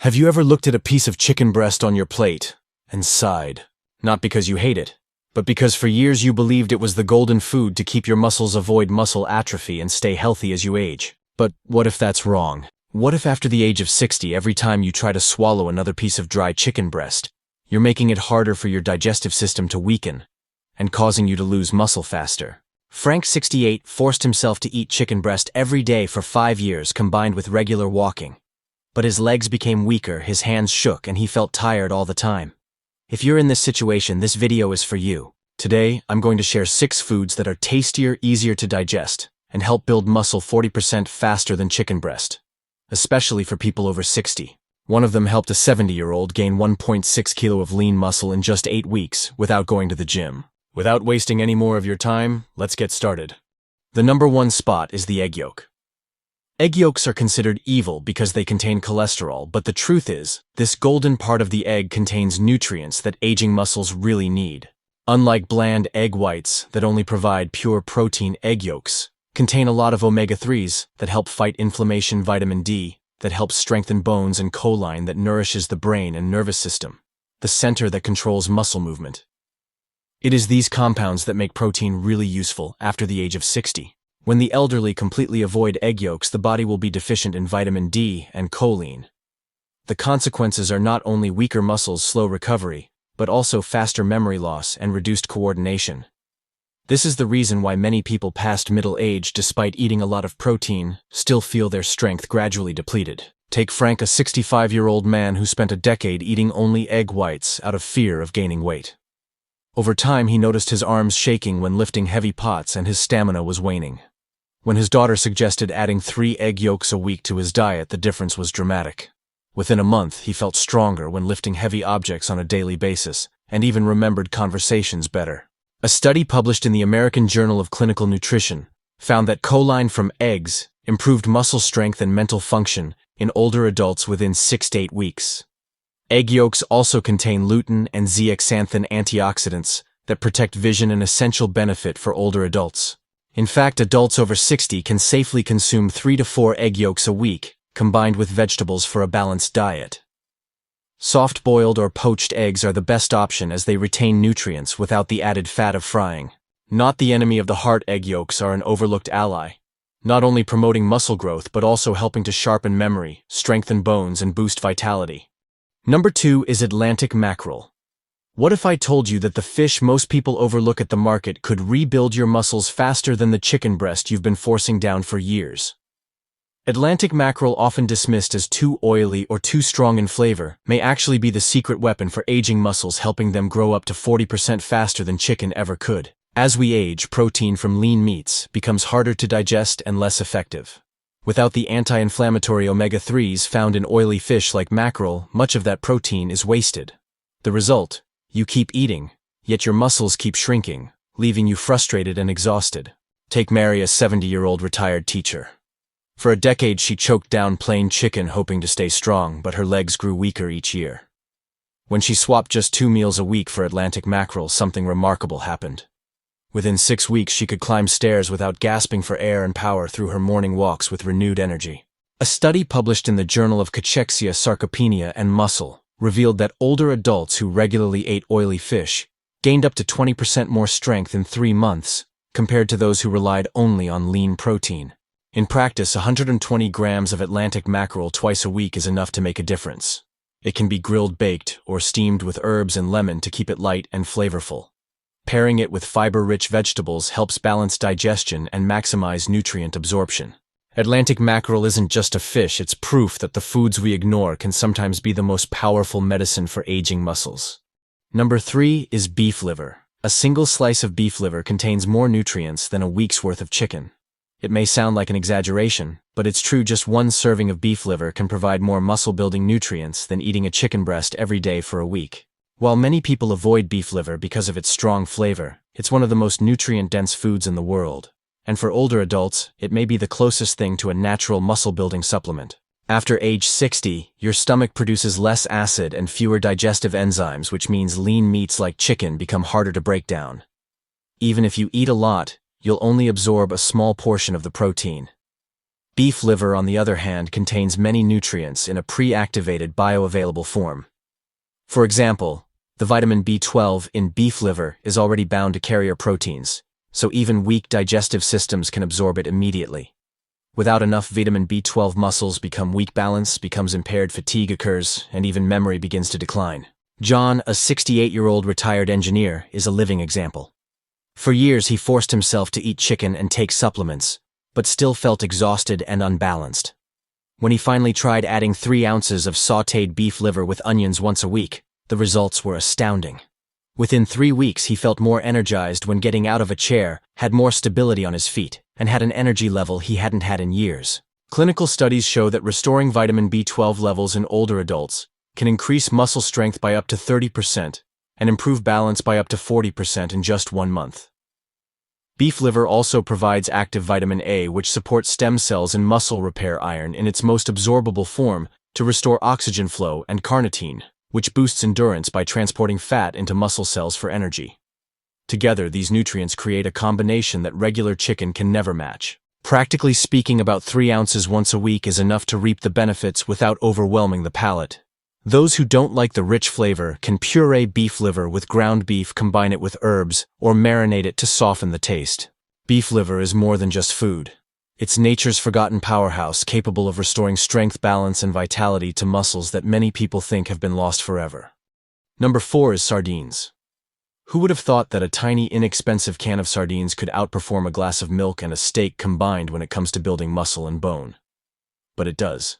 Have you ever looked at a piece of chicken breast on your plate and sighed? Not because you hate it, but because for years you believed it was the golden food to keep your muscles avoid muscle atrophy and stay healthy as you age. But what if that's wrong? What if after the age of 60, every time you try to swallow another piece of dry chicken breast, you're making it harder for your digestive system to weaken and causing you to lose muscle faster? Frank, 68, forced himself to eat chicken breast every day for 5 years combined with regular walking. But his legs became weaker, his hands shook, and he felt tired all the time. If you're in this situation, this video is for you. Today, I'm going to share 6 foods that are tastier, easier to digest, and help build muscle 40% faster than chicken breast, especially for people over 60. One of them helped a 70-year-old gain 1.6 kilo of lean muscle in just 8 weeks without going to the gym. Without wasting any more of your time, let's get started. The number 1 spot is the egg yolk. Egg yolks are considered evil because they contain cholesterol, but the truth is, this golden part of the egg contains nutrients that aging muscles really need. Unlike bland egg whites that only provide pure protein, egg yolks contain a lot of omega-3s that help fight inflammation, vitamin D that helps strengthen bones, and choline that nourishes the brain and nervous system, the center that controls muscle movement. It is these compounds that make protein really useful after the age of 60. When the elderly completely avoid egg yolks, the body will be deficient in vitamin D and choline. The consequences are not only weaker muscles, slow recovery, but also faster memory loss and reduced coordination. This is the reason why many people past middle age, despite eating a lot of protein, still feel their strength gradually depleted. Take Frank, a 65-year-old man who spent a decade eating only egg whites out of fear of gaining weight. Over time, he noticed his arms shaking when lifting heavy pots and his stamina was waning. When his daughter suggested adding 3 egg yolks a week to his diet, the difference was dramatic. Within a month, he felt stronger when lifting heavy objects on a daily basis, and even remembered conversations better. A study published in the American Journal of Clinical Nutrition found that choline from eggs improved muscle strength and mental function in older adults within 6 to 8 weeks. Egg yolks also contain lutein and zeaxanthin antioxidants that protect vision, an essential benefit for older adults. In fact, adults over 60 can safely consume 3 to 4 egg yolks a week, combined with vegetables for a balanced diet. Soft-boiled or poached eggs are the best option as they retain nutrients without the added fat of frying. Not the enemy of the heart, egg yolks are an overlooked ally, not only promoting muscle growth but also helping to sharpen memory, strengthen bones, and boost vitality. Number 2 is Atlantic mackerel. What if I told you that the fish most people overlook at the market could rebuild your muscles faster than the chicken breast you've been forcing down for years? Atlantic mackerel, often dismissed as too oily or too strong in flavor, may actually be the secret weapon for aging muscles, helping them grow up to 40% faster than chicken ever could. As we age, protein from lean meats becomes harder to digest and less effective. Without the anti-inflammatory omega-3s found in oily fish like mackerel, much of that protein is wasted. The result? You keep eating, yet your muscles keep shrinking, leaving you frustrated and exhausted. Take Mary, a 70-year-old retired teacher. For a decade, she choked down plain chicken hoping to stay strong, but her legs grew weaker each year. When she swapped just 2 meals a week for Atlantic mackerel, something remarkable happened. Within 6 weeks, she could climb stairs without gasping for air and power through her morning walks with renewed energy. A study published in the Journal of Cachexia, Sarcopenia, and Muscle revealed that older adults who regularly ate oily fish gained up to 20% more strength in 3 months compared to those who relied only on lean protein. In practice, 120 grams of Atlantic mackerel twice a week is enough to make a difference. It can be grilled, baked, or steamed with herbs and lemon to keep it light and flavorful. Pairing it with fiber-rich vegetables helps balance digestion and maximize nutrient absorption. Atlantic mackerel isn't just a fish, it's proof that the foods we ignore can sometimes be the most powerful medicine for aging muscles. Number 3 is beef liver. A single slice of beef liver contains more nutrients than a week's worth of chicken. It may sound like an exaggeration, but it's true. Just 1 serving of beef liver can provide more muscle-building nutrients than eating a chicken breast every day for a week. While many people avoid beef liver because of its strong flavor, it's one of the most nutrient-dense foods in the world. And for older adults, it may be the closest thing to a natural muscle-building supplement. After age 60, your stomach produces less acid and fewer digestive enzymes, which means lean meats like chicken become harder to break down. Even if you eat a lot, you'll only absorb a small portion of the protein. Beef liver, on the other hand, contains many nutrients in a pre-activated bioavailable form. For example, the vitamin B12 in beef liver is already bound to carrier proteins, so even weak digestive systems can absorb it immediately. Without enough vitamin B12, muscles become weak, balance becomes impaired, fatigue occurs, and even memory begins to decline. John, a 68-year-old retired engineer, is a living example. For years he forced himself to eat chicken and take supplements, but still felt exhausted and unbalanced. When he finally tried adding 3 ounces of sautéed beef liver with onions once a week, the results were astounding. Within 3 weeks he felt more energized when getting out of a chair, had more stability on his feet, and had an energy level he hadn't had in years. Clinical studies show that restoring vitamin B12 levels in older adults can increase muscle strength by up to 30% and improve balance by up to 40% in just 1 month. Beef liver also provides active vitamin A, which supports stem cells and muscle repair, iron in its most absorbable form to restore oxygen flow, and carnitine, which boosts endurance by transporting fat into muscle cells for energy. Together, these nutrients create a combination that regular chicken can never match. Practically speaking, about 3 ounces once a week is enough to reap the benefits without overwhelming the palate. Those who don't like the rich flavor can puree beef liver with ground beef, combine it with herbs, or marinate it to soften the taste. Beef liver is more than just food. It's nature's forgotten powerhouse, capable of restoring strength, balance, and vitality to muscles that many people think have been lost forever. Number 4 is sardines. Who would have thought that a tiny, inexpensive can of sardines could outperform a glass of milk and a steak combined when it comes to building muscle and bone? But it does.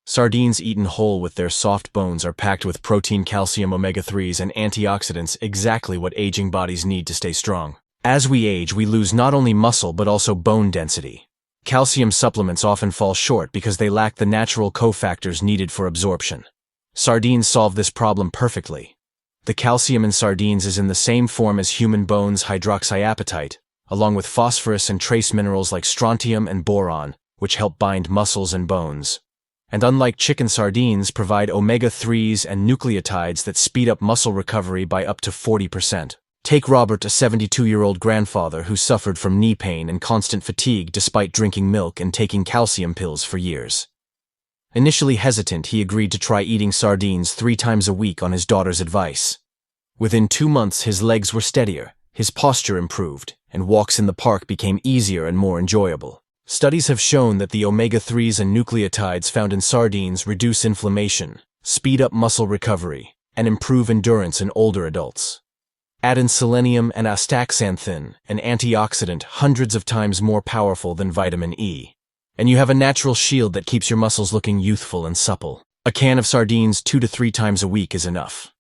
Sardines eaten whole with their soft bones are packed with protein, calcium, omega-3s, and antioxidants, exactly what aging bodies need to stay strong. As we age, we lose not only muscle but also bone density. Calcium supplements often fall short because they lack the natural cofactors needed for absorption. Sardines solve this problem perfectly. The calcium in sardines is in the same form as human bones, hydroxyapatite, along with phosphorus and trace minerals like strontium and boron, which help bind muscles and bones. And unlike chicken, sardines provide omega-3s and nucleotides that speed up muscle recovery by up to 40%. Take Robert, a 72-year-old grandfather who suffered from knee pain and constant fatigue despite drinking milk and taking calcium pills for years. Initially hesitant, he agreed to try eating sardines 3 times a week on his daughter's advice. Within 2 months, his legs were steadier, his posture improved, and walks in the park became easier and more enjoyable. Studies have shown that the omega-3s and nucleotides found in sardines reduce inflammation, speed up muscle recovery, and improve endurance in older adults. Add in selenium and astaxanthin, an antioxidant hundreds of times more powerful than vitamin E, and you have a natural shield that keeps your muscles looking youthful and supple. A can of sardines 2 to 3 times a week is enough.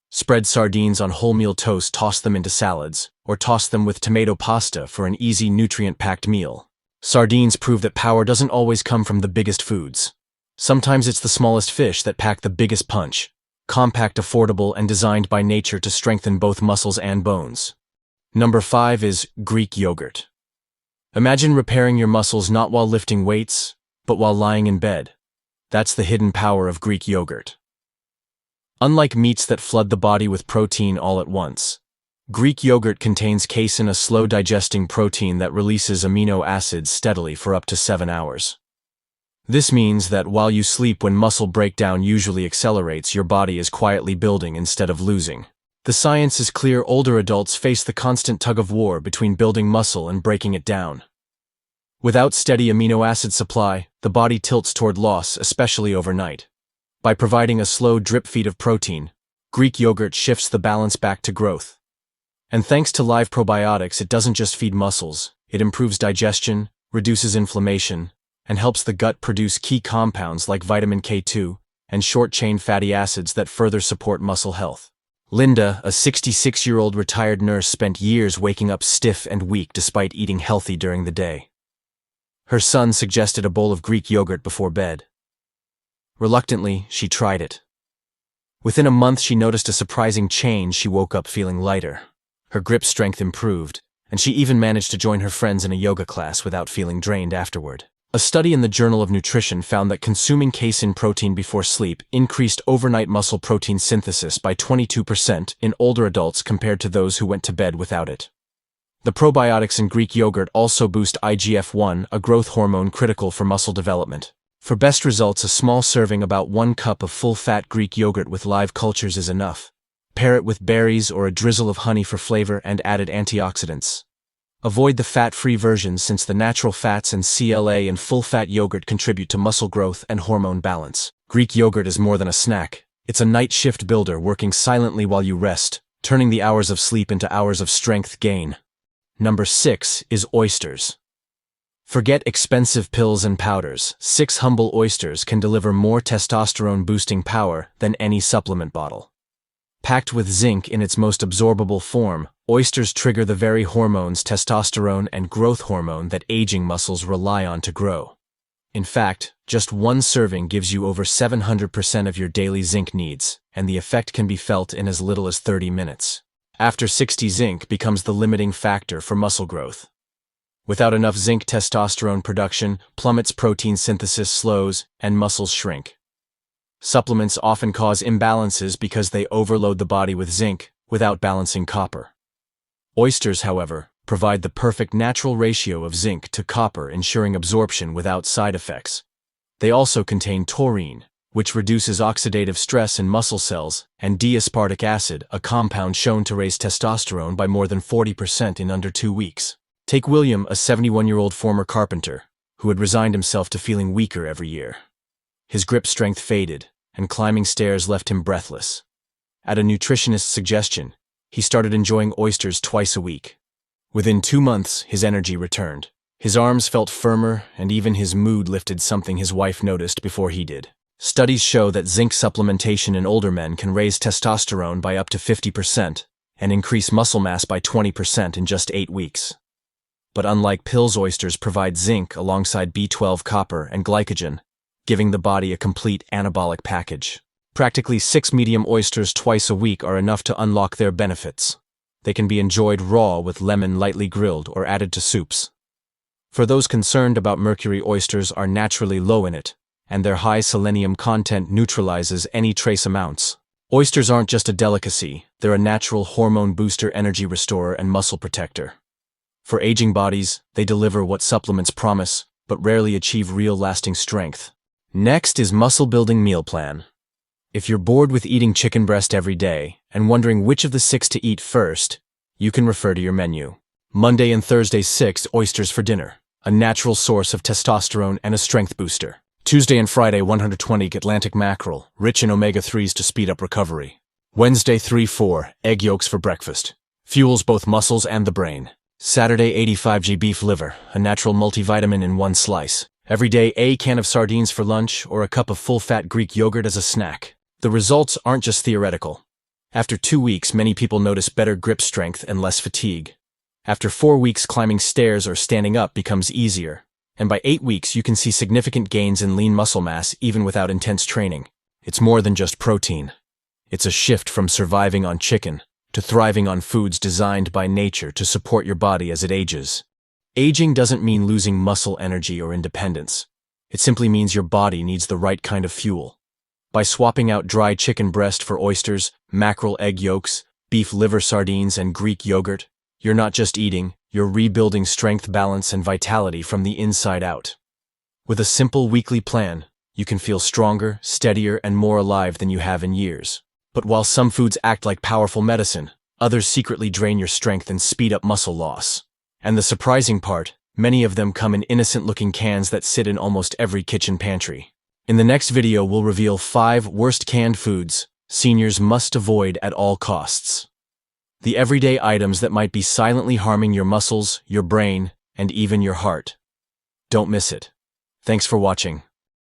Spread sardines on wholemeal toast, toss them into salads, or toss them with tomato pasta for an easy, nutrient-packed meal. Sardines prove that power doesn't always come from the biggest foods. Sometimes it's the smallest fish that pack the biggest punch. Compact, affordable, and designed by nature to strengthen both muscles and bones. Number 5 is Greek yogurt. Imagine repairing your muscles not while lifting weights, but while lying in bed. That's the hidden power of Greek yogurt. Unlike meats that flood the body with protein all at once, Greek yogurt contains casein, a slow-digesting protein that releases amino acids steadily for up to 7 hours. This means that while you sleep, when muscle breakdown usually accelerates, your body is quietly building instead of losing. The science is clear: older adults face the constant tug-of-war between building muscle and breaking it down. Without steady amino acid supply, the body tilts toward loss, especially overnight. By providing a slow drip feed of protein, Greek yogurt shifts the balance back to growth. And thanks to live probiotics, it doesn't just feed muscles, it improves digestion, reduces inflammation, and helps the gut produce key compounds like vitamin K2 and short-chain fatty acids that further support muscle health. Linda, a 66-year-old retired nurse, spent years waking up stiff and weak despite eating healthy during the day. Her son suggested a bowl of Greek yogurt before bed. Reluctantly, she tried it. Within a month, she noticed a surprising change. She woke up feeling lighter. Her grip strength improved, and she even managed to join her friends in a yoga class without feeling drained afterward. A study in the Journal of Nutrition found that consuming casein protein before sleep increased overnight muscle protein synthesis by 22% in older adults compared to those who went to bed without it. The probiotics in Greek yogurt also boost IGF-1, a growth hormone critical for muscle development. For best results, a small serving, about 1 cup of full-fat Greek yogurt with live cultures, is enough. Pair it with berries or a drizzle of honey for flavor and added antioxidants. Avoid the fat-free versions since the natural fats and CLA in full-fat yogurt contribute to muscle growth and hormone balance. Greek yogurt is more than a snack. It's a night shift builder working silently while you rest, turning the hours of sleep into hours of strength gain. Number 6 is oysters. Forget expensive pills and powders. 6 humble oysters can deliver more testosterone-boosting power than any supplement bottle. Packed with zinc in its most absorbable form, oysters trigger the very hormones, testosterone and growth hormone, that aging muscles rely on to grow. In fact, just 1 serving gives you over 700% of your daily zinc needs, and the effect can be felt in as little as 30 minutes. After 60, zinc becomes the limiting factor for muscle growth. Without enough zinc, testosterone production plummets, protein synthesis slows, and muscles shrink. Supplements often cause imbalances because they overload the body with zinc without balancing copper. Oysters, however, provide the perfect natural ratio of zinc to copper, ensuring absorption without side effects. They also contain taurine, which reduces oxidative stress in muscle cells, and D-aspartic acid, a compound shown to raise testosterone by more than 40% in under 2 weeks. Take William, a 71-year-old former carpenter, who had resigned himself to feeling weaker every year. His grip strength faded, and climbing stairs left him breathless. At a nutritionist's suggestion, he started enjoying oysters twice a week. Within 2 months, his energy returned. His arms felt firmer, and even his mood lifted, something his wife noticed before he did. Studies show that zinc supplementation in older men can raise testosterone by up to 50% and increase muscle mass by 20% in just 8 weeks. But unlike pills, oysters provide zinc alongside B12, copper, and glycogen, giving the body a complete anabolic package. Practically 6 medium oysters twice a week are enough to unlock their benefits. They can be enjoyed raw with lemon, lightly grilled, or added to soups. For those concerned about mercury, oysters are naturally low in it, and their high selenium content neutralizes any trace amounts. Oysters aren't just a delicacy, they're a natural hormone booster, energy restorer, and muscle protector. For aging bodies, they deliver what supplements promise, but rarely achieve real lasting strength. Next is muscle-building meal plan. If you're bored with eating chicken breast every day and wondering which of the 6 to eat first, you can refer to your menu. Monday and Thursday, 6 oysters for dinner, a natural source of testosterone and a strength booster. Tuesday and Friday, 120 Atlantic mackerel, rich in omega-3s to speed up recovery. Wednesday, 3-4 egg yolks for breakfast, fuels both muscles and the brain. Saturday, 85g beef liver, a natural multivitamin in 1 slice. Every day, a can of sardines for lunch or a cup of full-fat Greek yogurt as a snack. The results aren't just theoretical. After 2 weeks, many people notice better grip strength and less fatigue. After 4 weeks, climbing stairs or standing up becomes easier. And by 8 weeks, you can see significant gains in lean muscle mass even without intense training. It's more than just protein. It's a shift from surviving on chicken to thriving on foods designed by nature to support your body as it ages. Aging doesn't mean losing muscle energy or independence. It simply means your body needs the right kind of fuel. By swapping out dry chicken breast for oysters, mackerel egg yolks, beef liver, sardines, and Greek yogurt, you're not just eating, you're rebuilding strength, balance, and vitality from the inside out. With a simple weekly plan, you can feel stronger, steadier, and more alive than you have in years. But while some foods act like powerful medicine, others secretly drain your strength and speed up muscle loss. And the surprising part, many of them come in innocent-looking cans that sit in almost every kitchen pantry. In the next video, we'll reveal 5 worst canned foods seniors must avoid at all costs. The everyday items that might be silently harming your muscles, your brain, and even your heart. Don't miss it. Thanks for watching.